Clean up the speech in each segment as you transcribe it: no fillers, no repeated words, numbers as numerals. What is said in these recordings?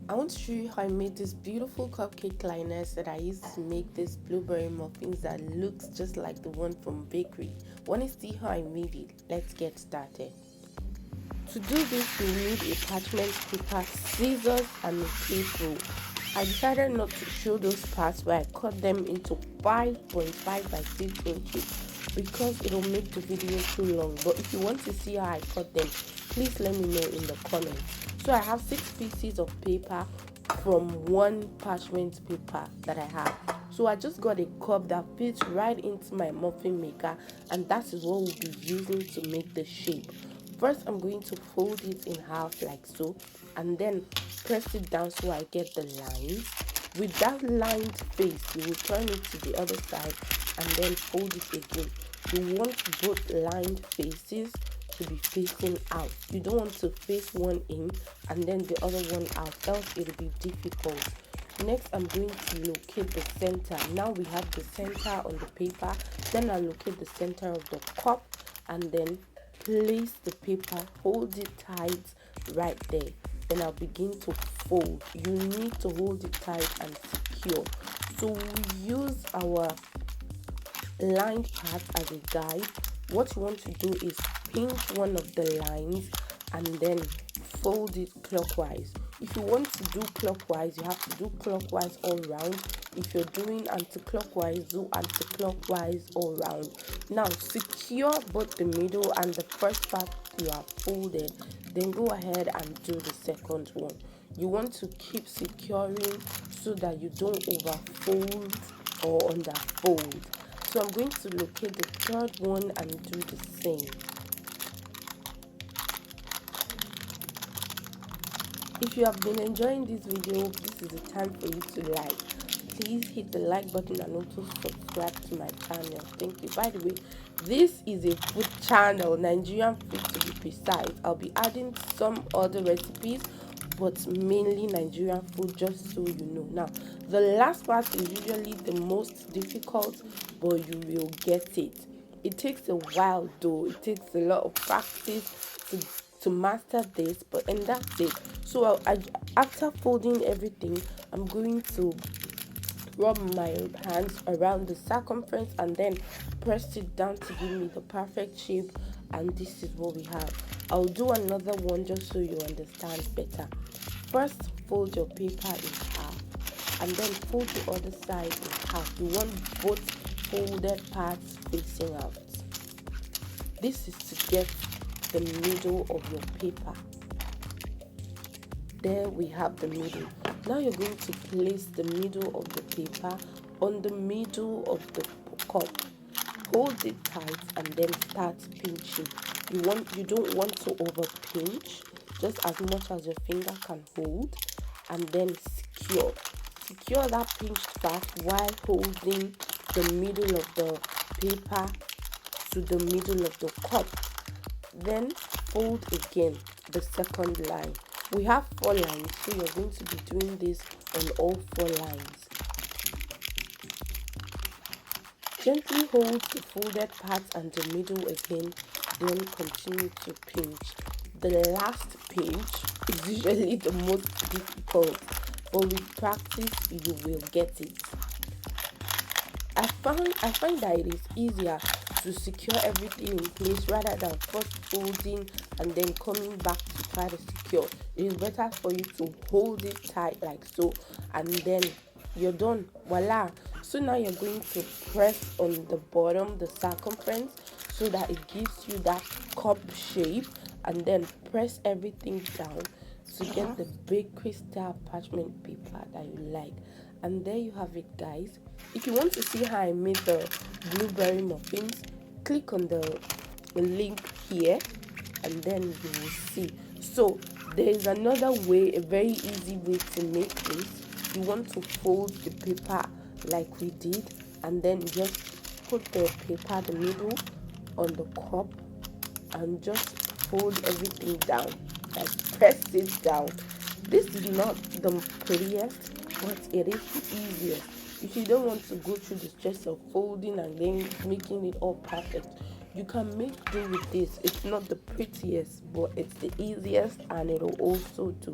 I want to show you how I made this beautiful cupcake liners that I used to make this blueberry muffins that looks just like the one from bakery. Want to see how I made it? Let's get started. To do this, you need a parchment paper, scissors, and a tape rule. I decided not to show those parts where I cut them into 5.5 by 6 inches because it will make the video too long. But if you want to see how I cut them, please let me know in the comments. So I have 6 pieces of paper from one parchment paper that I have. So I just got a cup that fits right into my muffin maker, and that is what we'll be using to make the shape. First, I'm going to fold it in half like so, and then press it down so I get the lines. With that lined face, you will turn it to the other side and then fold it again. You want both lined faces to be facing out. You don't want to face one in and then the other one out, else it will be difficult. Next, I'm going to locate the center. Now we have the center on the paper. Then I'll locate the center of the cup and then place the paper, hold it tight right there. Then I'll begin to fold. You need to hold it tight and secure. So we use our lined part as a guide. What you want to do is pinch one of the lines and then fold it clockwise. If you want to do clockwise, you have to do clockwise all round. If you're doing anti-clockwise, do anti-clockwise all round. Now secure both the middle and the first part you have folded, then go ahead and do the second one. You want to keep securing so that you don't overfold or underfold. So I'm going to locate the third one and do the same. If you have been enjoying this video, this is the time for you to like. Please hit the like button and also subscribe to my channel. Thank you. By the way, this is a food channel, Nigerian food to be precise. I'll be adding some other recipes, but mainly Nigerian food, just so you know. Now, the last part is usually the most difficult, but you will get it. It takes a while though. It takes a lot of practice to master this, but and that's it. So after folding everything, I'm going to rub my hands around the circumference and then press it down to give me the perfect shape, and this is what we have. I'll do another one just so you understand better. First, fold your paper in half and then fold the other side in half. You want both folded parts facing out. This is to get the middle of your paper. There we have the middle. Now you're going to place the middle of the paper on the middle of the cup. Hold it tight and then start pinching. You don't want to over pinch, just as much as your finger can hold, and then secure. Secure that pinched part while holding the middle of the paper to the middle of the cup. Then fold again the second line. We have 4 lines, so you're going to be doing this on all 4 lines. Gently hold the folded part and the middle again, then continue to pinch. The last pinch is usually the most difficult, but with practice you will get it. I find that it is easier to secure everything in place rather than first folding and then coming back to try to secure. It is better for you to hold it tight like so, and then you're done. Voila. So now you're going to press on the bottom, the circumference, so that it gives you that cup shape, and then press everything down to get the bakery style parchment paper that you like. And there you have it, guys. If you want to see how I made the blueberry muffins, click on the link here and then you will see. So there is another way, a very easy way to make this. You want to fold the paper like we did and then just put the paper, the middle, on the cup and just fold everything down, like press it down. This is not the prettiest, but it is the easiest. If you don't want to go through the stress of folding and then making it all perfect, you can make do with this. It's not the prettiest, but it's the easiest and it'll also do.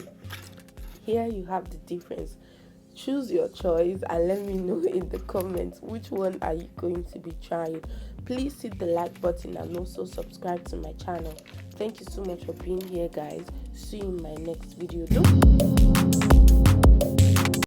Here you have the difference. Choose your choice and let me know in the comments which one are you going to be trying. Please hit the like button and also subscribe to my channel. Thank you so much for being here, guys. See you in my next video.